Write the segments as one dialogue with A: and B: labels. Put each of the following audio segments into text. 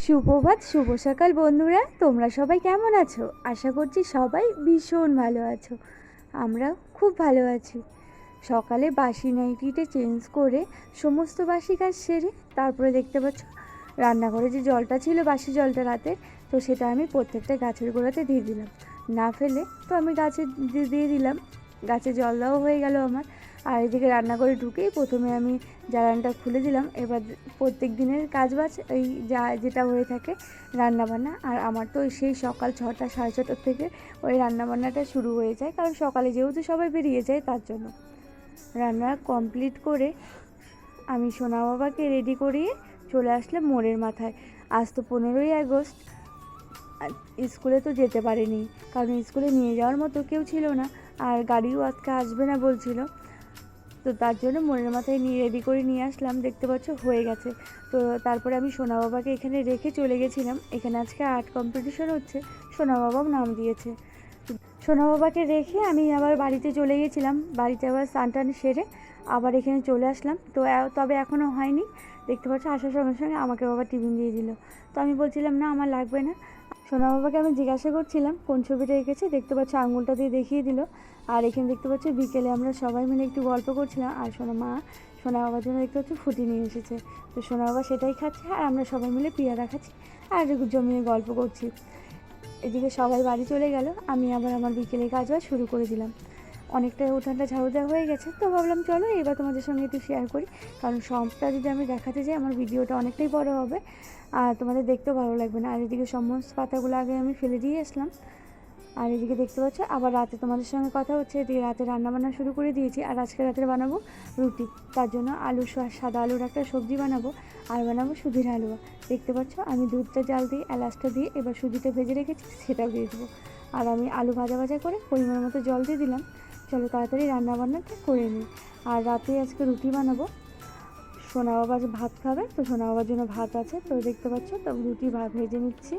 A: সুপ্রভাত, শুভ সকাল বন্ধুরা। তোমরা সবাই কেমন আছো? আশা করছি সবাই ভীষণ ভালো আছো। আমরা খুব ভালো আছি। সকালে বাসি নাইটিটা চেঞ্জ করে সমস্ত বাসি কাজ সেরে তারপরে দেখতে পাচ্ছ রান্নাঘরে যে জলটা ছিল, বাসি জলটা রাতের, তো সেটা আমি প্রত্যেকটা গাছের গোড়াতে দিয়ে দিলাম। না ফেলে তো আমি গাছে দিয়ে দিলাম। গাছে জল দেওয়া হয়ে গেল আমার। আর এদিকে রান্নাঘরে ঢুকেই প্রথমে আমি জ্বালানটা খুলে দিলাম। এবার প্রত্যেক দিনের কাজ বাজ এই যেটা হয়ে থাকে রান্নাবান্না। আর আমার তো সেই সকাল 6টা সাড়ে 6টার থেকে ওই রান্নাবান্নাটা শুরু হয়ে যায়, কারণ সকালে যেহেতু সবাই বেরিয়ে যায় তার জন্য। রান্না কমপ্লিট করে আমি সোনা বাবাকে রেডি করিয়ে চলে আসলাম মোড়ের মাথায়। আজ তো 15ই আগস্ট। স্কুলে তো যেতে পারিনি, কারণ স্কুলে নিয়ে যাওয়ার মতো কেউ ছিল না, আর গাড়িও আজকে আসবে না বলছিল। তো তার জন্য মোড়ের মাথায় রেডি করে নিয়ে আসলাম। দেখতে পাচ্ছ হয়ে গেছে। তো তারপরে আমি সোনা বাবাকে এখানে রেখে চলে গেছিলাম। এখানে আজকে আর্ট কম্পিটিশন হচ্ছে, সোনা বাবাও নাম দিয়েছে। সোনা বাবাকে রেখে আমি আবার বাড়িতে চলে গেছিলাম। বাড়িতে আবার স্নান টান সেরে আবার এখানে চলে আসলাম। তো তবে এখনও হয়নি। দেখতে পাচ্ছ আসার সঙ্গে সঙ্গে আমাকে বাবা টিফিন দিয়ে দিল। তো আমি বলছিলাম না আমার লাগবে না। সোনা বাবাকে আমি জিজ্ঞাসা করছিলাম কোন ছবিটা এঁকেছে। দেখতে পাচ্ছ আঙুলটা দিয়ে দেখিয়ে দিল। আর এখানে দেখতে পাচ্ছ বিকেলে আমরা সবাই মিলে একটু গল্প করছিলাম। আর সোনা বাবার জন্য দেখতে পাচ্ছ ফুটি নিয়ে এসেছে। তো সোনা বাবা সেটাই খাচ্ছে, আর আমরা সবাই মিলে পেয়ারা খাচ্ছি আর জমিয়ে গল্প করছি। এদিকে সবাই বাড়ি চলে গেল, আমি আবার আমার বিকেলে কাজ শুরু করে দিলাম। অনেকটা উঠানটা ঝাড়ু দেওয়া হয়ে গেছে, তো ভাবলাম চলো এবার তোমাদের সঙ্গে একটু শেয়ার করি, কারণ সবটা যদি আমি দেখাতে যাই আমার ভিডিওটা অনেকটাই বড় হবে আর তোমাদের দেখতেও ভালো লাগবে না। আর এদিকে সমস্ত পাতাগুলো আগে আমি ফেলে দিয়ে আসলাম। আর এদিকে দেখতে পাচ্ছ আবার রাতে তোমাদের সঙ্গে কথা হচ্ছে। এদিকে রাতে রান্নাবান্না শুরু করে দিয়েছি। আর আজকে রাতে বানাবো রুটি। তার জন্য সাদা আলুর একটা সবজি বানাবো, আর বানাবো সুজির হালুয়া। দেখতে পাচ্ছ আমি দুধটা জাল দিয়ে এলাচটা দিয়ে এবার সুজিটা ভেজে রেখেছি, সেটাও দিয়ে দেবো। আর আমি আলু ভাজা করে পরিমাণ মতো জল দিয়ে দিলাম। চলো তাড়াতাড়ি রান্নাবান্নাটা করে নিই। আর রাতে আজকে রুটি বানাবো। সোনা বাবা ভাত খাবে, তো সোনা বাবার জন্য ভাত আছে। তো দেখতে পাচ্ছ তো রুটি ভেজে নিচ্ছি।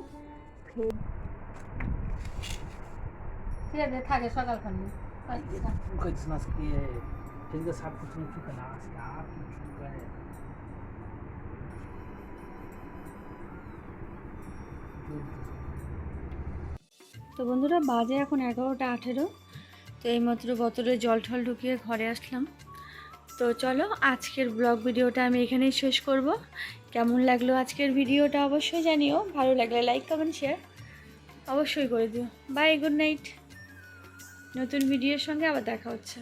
B: থাকে সকালখানে
C: কইছিস না আজকে সেদিকে সাত কিছু চুকে না আজকে আর কিছু চুকে
A: তো বন্ধুরা বাজে এখন 11টা 18। তো এইমাত্র বোতলে জল ঠল ঢুকিয়ে ঘরে আসলাম। তো চলো আজকের ব্লগ ভিডিওটা আমি এখানেই শেষ করব। কেমন লাগলো আজকের ভিডিওটা অবশ্যই জানিও। ভালো লাগলে লাইক কমেন্ট শেয়ার অবশ্যই করে দিও। Bye, good night. নতুন ভিডিওর সঙ্গে আবার দেখা হচ্ছে।